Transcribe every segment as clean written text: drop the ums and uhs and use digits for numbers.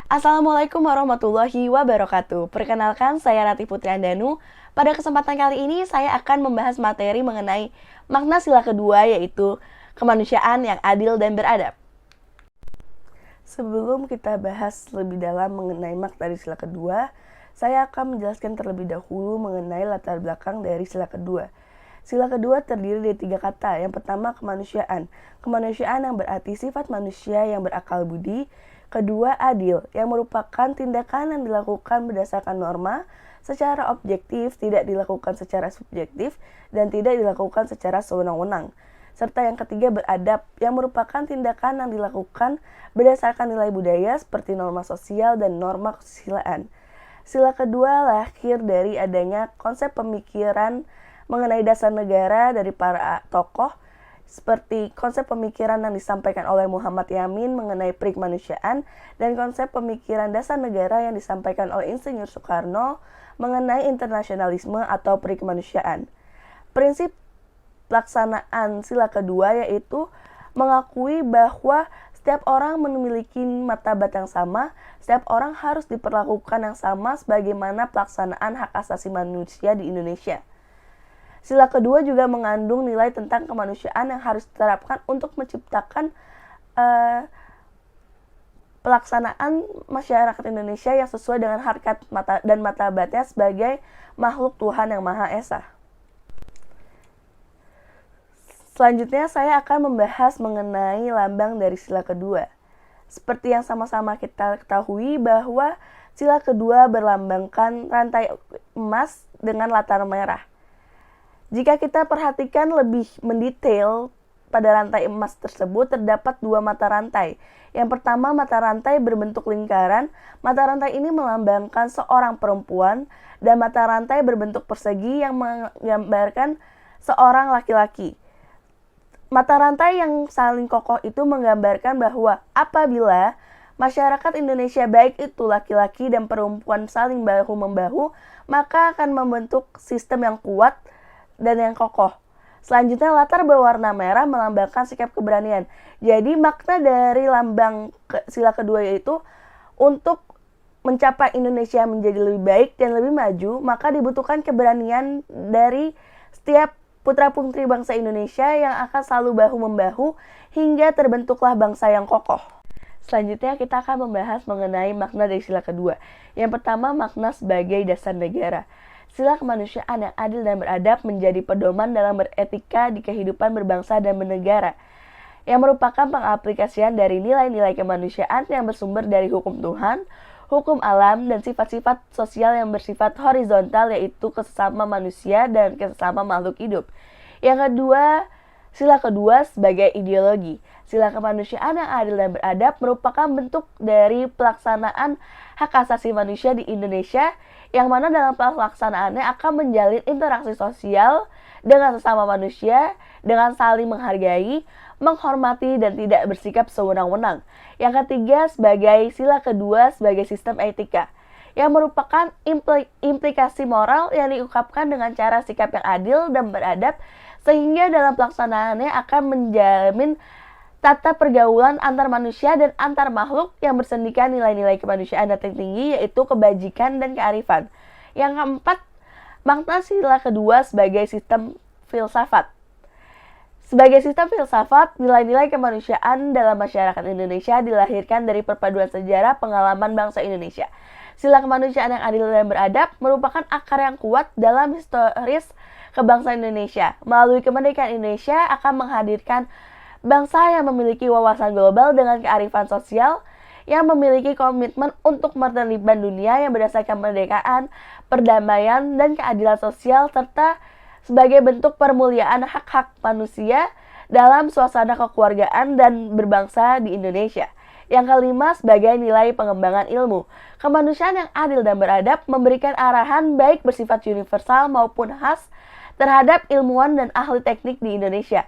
Assalamualaikum warahmatullahi wabarakatuh. Perkenalkan, saya Rati Putri Andanu. Pada kesempatan kali ini, saya akan membahas materi mengenai makna sila kedua, yaitu kemanusiaan yang adil dan beradab. Sebelum kita bahas lebih dalam mengenai makna dari sila kedua, saya akan menjelaskan terlebih dahulu mengenai latar belakang dari sila kedua. Sila kedua terdiri dari 3 kata. Yang pertama, kemanusiaan. Kemanusiaan yang berarti sifat manusia yang berakal budi. Kedua, adil, yang merupakan tindakan yang dilakukan berdasarkan norma, secara objektif, tidak dilakukan secara subjektif, dan tidak dilakukan secara sewenang-wenang. Serta yang ketiga, beradab, yang merupakan tindakan yang dilakukan berdasarkan nilai budaya seperti norma sosial dan norma kesusilaan. Sila kedua lahir dari adanya konsep pemikiran mengenai dasar negara dari para tokoh, seperti konsep pemikiran yang disampaikan oleh Muhammad Yamin mengenai perikemanusiaan dan konsep pemikiran dasar negara yang disampaikan oleh Insinyur Soekarno mengenai internasionalisme atau perikemanusiaan. Prinsip pelaksanaan sila kedua yaitu mengakui bahwa setiap orang memiliki martabat yang sama, setiap orang harus diperlakukan yang sama sebagaimana pelaksanaan hak asasi manusia di Indonesia. Sila kedua juga mengandung nilai tentang kemanusiaan yang harus diterapkan untuk menciptakan pelaksanaan masyarakat Indonesia yang sesuai dengan harkat dan martabatnya sebagai makhluk Tuhan yang Maha Esa. Selanjutnya saya akan membahas mengenai lambang dari sila kedua. Seperti yang sama-sama kita ketahui bahwa sila kedua berlambangkan rantai emas dengan latar merah. Jika kita perhatikan lebih mendetail pada rantai emas tersebut terdapat 2 mata rantai. Yang pertama, mata rantai berbentuk lingkaran. Mata rantai ini melambangkan seorang perempuan dan mata rantai berbentuk persegi yang menggambarkan seorang laki-laki. Mata rantai yang saling kokoh itu menggambarkan bahwa apabila masyarakat Indonesia baik itu laki-laki dan perempuan saling bahu-membahu, maka akan membentuk sistem yang kuat dan yang kokoh. Selanjutnya, latar berwarna merah melambangkan sikap keberanian. Jadi makna dari lambang sila kedua yaitu untuk mencapai Indonesia menjadi lebih baik dan lebih maju, maka dibutuhkan keberanian dari setiap putra-putri bangsa Indonesia yang akan selalu bahu-membahu hingga terbentuklah bangsa yang kokoh. Selanjutnya kita akan membahas mengenai makna dari sila kedua. Yang pertama, makna sebagai dasar negara. Sila kemanusiaan yang adil dan beradab menjadi pedoman dalam beretika di kehidupan berbangsa dan bernegara, yang merupakan pengaplikasian dari nilai-nilai kemanusiaan yang bersumber dari hukum Tuhan, hukum alam, dan sifat-sifat sosial yang bersifat horizontal yaitu kesesama manusia dan kesesama makhluk hidup. Yang kedua, sila kedua sebagai ideologi. Sila kemanusiaan yang adil dan beradab merupakan bentuk dari pelaksanaan hak asasi manusia di Indonesia, yang mana dalam pelaksanaannya akan menjalin interaksi sosial dengan sesama manusia dengan saling menghargai, menghormati, dan tidak bersikap sewenang-wenang. Yang ketiga, sebagai sila kedua sebagai sistem etika, yang merupakan implikasi moral yang diungkapkan dengan cara sikap yang adil dan beradab, sehingga dalam pelaksanaannya akan menjamin tata pergaulan antar manusia dan antar makhluk yang bersendikan nilai-nilai kemanusiaan yang tinggi yaitu kebajikan dan kearifan. Yang keempat, makna sila kedua sebagai sistem filsafat. Sebagai sistem filsafat, nilai-nilai kemanusiaan dalam masyarakat Indonesia dilahirkan dari perpaduan sejarah pengalaman bangsa Indonesia. Sila kemanusiaan yang adil dan beradab merupakan akar yang kuat dalam historis kebangsaan Indonesia. Melalui kemerdekaan Indonesia akan menghadirkan bangsa yang memiliki wawasan global dengan kearifan sosial, yang memiliki komitmen untuk menerlibat dunia yang berdasarkan kemerdekaan, perdamaian, dan keadilan sosial, serta sebagai bentuk permuliaan hak-hak manusia dalam suasana kekeluargaan dan berbangsa di Indonesia. Yang kelima, sebagai nilai pengembangan ilmu. Kemanusiaan yang adil dan beradab memberikan arahan baik bersifat universal maupun khas terhadap ilmuwan dan ahli teknik di Indonesia.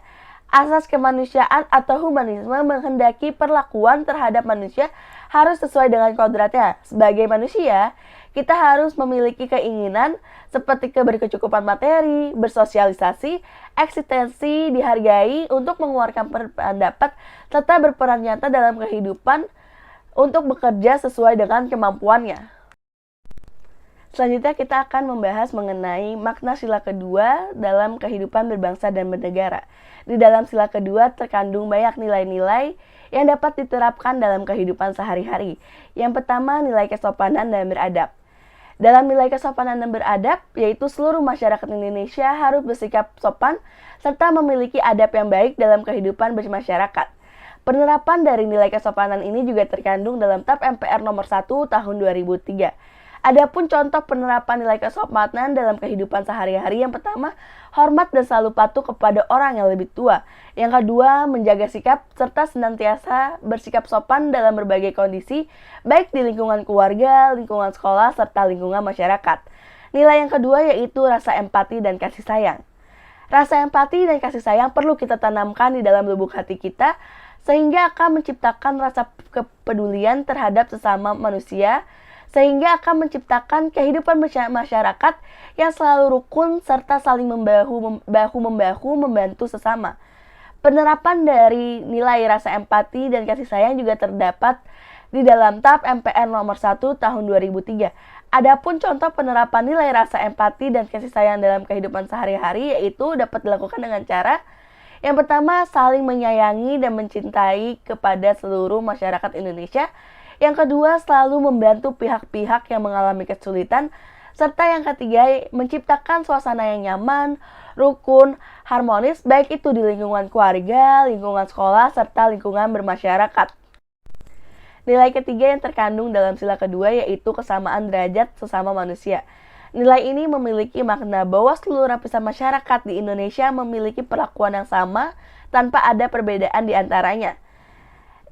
Asas kemanusiaan atau humanisme menghendaki perlakuan terhadap manusia harus sesuai dengan kodratnya. Sebagai manusia, kita harus memiliki keinginan seperti keberkecukupan materi, bersosialisasi, eksistensi, dihargai untuk mengeluarkan pendapat, serta berperan nyata dalam kehidupan untuk bekerja sesuai dengan kemampuannya. Selanjutnya kita akan membahas mengenai makna sila kedua dalam kehidupan berbangsa dan bernegara. Di dalam sila kedua terkandung banyak nilai-nilai yang dapat diterapkan dalam kehidupan sehari-hari. Yang pertama, nilai kesopanan dan beradab. Dalam nilai kesopanan dan beradab, yaitu seluruh masyarakat Indonesia harus bersikap sopan serta memiliki adab yang baik dalam kehidupan bermasyarakat. Penerapan dari nilai kesopanan ini juga terkandung dalam TAP MPR nomor 1 tahun 2003. Adapun contoh penerapan nilai kesopanan dalam kehidupan sehari-hari, yang pertama, hormat dan selalu patuh kepada orang yang lebih tua. Yang kedua, menjaga sikap serta senantiasa bersikap sopan dalam berbagai kondisi, baik di lingkungan keluarga, lingkungan sekolah, serta lingkungan masyarakat. Nilai yang kedua yaitu rasa empati dan kasih sayang. Rasa empati dan kasih sayang perlu kita tanamkan di dalam lubuk hati kita, sehingga akan menciptakan rasa kepedulian terhadap sesama manusia, sehingga akan menciptakan kehidupan masyarakat yang selalu rukun serta saling bahu-membahu membantu sesama. Penerapan dari nilai rasa empati dan kasih sayang juga terdapat di dalam TAP MPR nomor 1 tahun 2003. Adapun contoh penerapan nilai rasa empati dan kasih sayang dalam kehidupan sehari-hari yaitu dapat dilakukan dengan cara yang pertama, saling menyayangi dan mencintai kepada seluruh masyarakat Indonesia. Yang kedua, selalu membantu pihak-pihak yang mengalami kesulitan. Serta yang ketiga, menciptakan suasana yang nyaman, rukun, harmonis, baik itu di lingkungan keluarga, lingkungan sekolah, serta lingkungan bermasyarakat. Nilai ketiga yang terkandung dalam sila kedua yaitu kesamaan derajat sesama manusia. Nilai ini memiliki makna bahwa seluruh lapisan masyarakat di Indonesia memiliki perlakuan yang sama tanpa ada perbedaan di antaranya.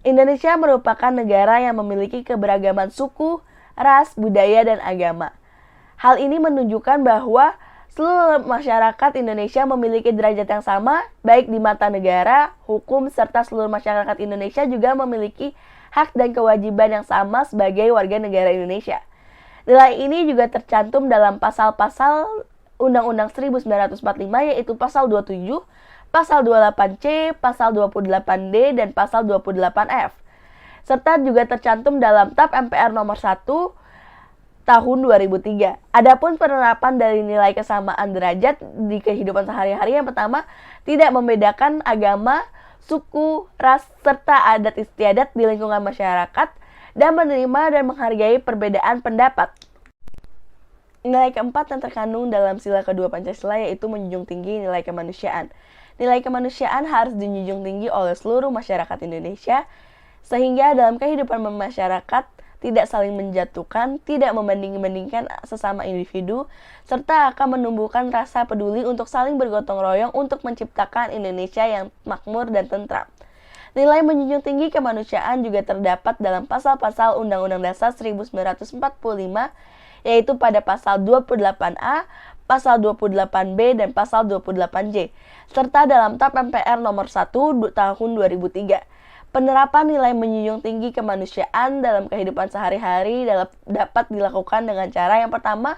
Indonesia merupakan negara yang memiliki keberagaman suku, ras, budaya, dan agama. Hal ini menunjukkan bahwa seluruh masyarakat Indonesia memiliki derajat yang sama, baik di mata negara, hukum, serta seluruh masyarakat Indonesia juga memiliki hak dan kewajiban yang sama sebagai warga negara Indonesia. Nilai ini juga tercantum dalam pasal-pasal Undang-Undang 1945 yaitu pasal 27, pasal 28C, pasal 28D, dan pasal 28F. Serta juga tercantum dalam TAP MPR nomor 1 tahun 2003. Adapun penerapan dari nilai kesamaan derajat di kehidupan sehari-hari, yang pertama, tidak membedakan agama, suku, ras, serta adat istiadat di lingkungan masyarakat, dan menerima dan menghargai perbedaan pendapat. Nilai keempat yang terkandung dalam sila kedua Pancasila yaitu menjunjung tinggi nilai kemanusiaan. Nilai kemanusiaan harus dijunjung tinggi oleh seluruh masyarakat Indonesia, sehingga dalam kehidupan masyarakat tidak saling menjatuhkan, tidak membanding-bandingkan sesama individu, serta akan menumbuhkan rasa peduli untuk saling bergotong royong untuk menciptakan Indonesia yang makmur dan tentram. Nilai menjunjung tinggi kemanusiaan juga terdapat dalam pasal-pasal Undang-Undang Dasar 1945, yaitu pada pasal 28A, pasal 28B, dan pasal 28J, serta dalam TAP MPR nomor 1 tahun 2003. Penerapan nilai menjunjung tinggi kemanusiaan dalam kehidupan sehari-hari dapat dilakukan dengan cara yang pertama,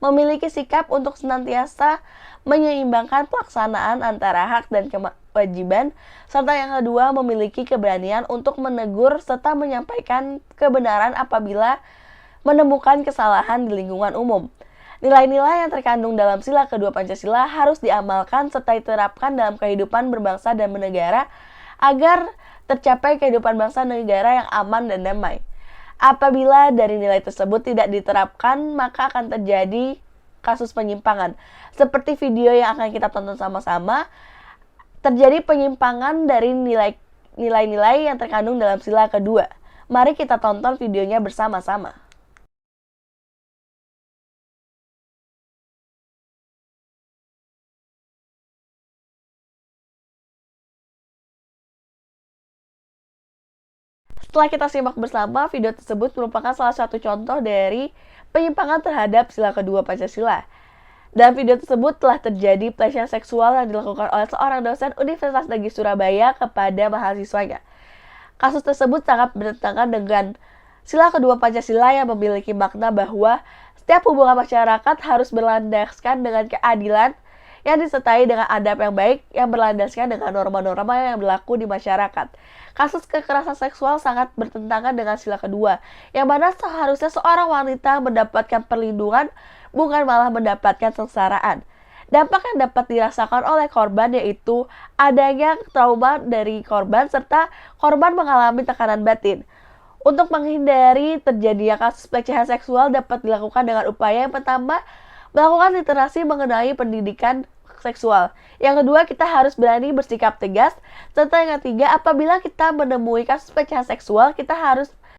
memiliki sikap untuk senantiasa menyeimbangkan pelaksanaan antara hak dan kewajiban, serta yang kedua, memiliki keberanian untuk menegur serta menyampaikan kebenaran apabila menemukan kesalahan di lingkungan umum. Nilai-nilai yang terkandung dalam sila kedua Pancasila harus diamalkan serta diterapkan dalam kehidupan berbangsa dan bernegara agar tercapai kehidupan bangsa dan negara yang aman dan damai. Apabila dari nilai tersebut tidak diterapkan, maka akan terjadi kasus penyimpangan. Seperti video yang akan kita tonton sama-sama, terjadi penyimpangan dari nilai-nilai yang terkandung dalam sila kedua. Mari kita tonton videonya bersama-sama. Setelah kita simak bersama, video tersebut merupakan salah satu contoh dari penyimpangan terhadap sila kedua Pancasila. Dalam video tersebut telah terjadi pelecehan seksual yang dilakukan oleh seorang dosen Universitas Negeri Surabaya kepada mahasiswanya. Kasus tersebut sangat bertentangan dengan sila kedua Pancasila yang memiliki makna bahwa setiap hubungan masyarakat harus berlandaskan dengan keadilan yang disertai dengan adab yang baik yang berlandaskan dengan norma-norma yang berlaku di masyarakat. kasus kekerasan seksual sangat bertentangan dengan sila kedua, yang mana seharusnya seorang wanita mendapatkan perlindungan, bukan malah mendapatkan sengsaraan. Dampak yang dapat dirasakan oleh korban yaitu adanya trauma dari korban serta korban mengalami tekanan batin. Untuk menghindari terjadinya kasus pelecehan seksual dapat dilakukan dengan upaya yang pertama, melakukan literasi mengenai pendidikan seksual. Yang kedua, kita harus berani bersikap tegas. Serta yang ketiga, apabila kita menemui kasus pelecehan seksual, kita harus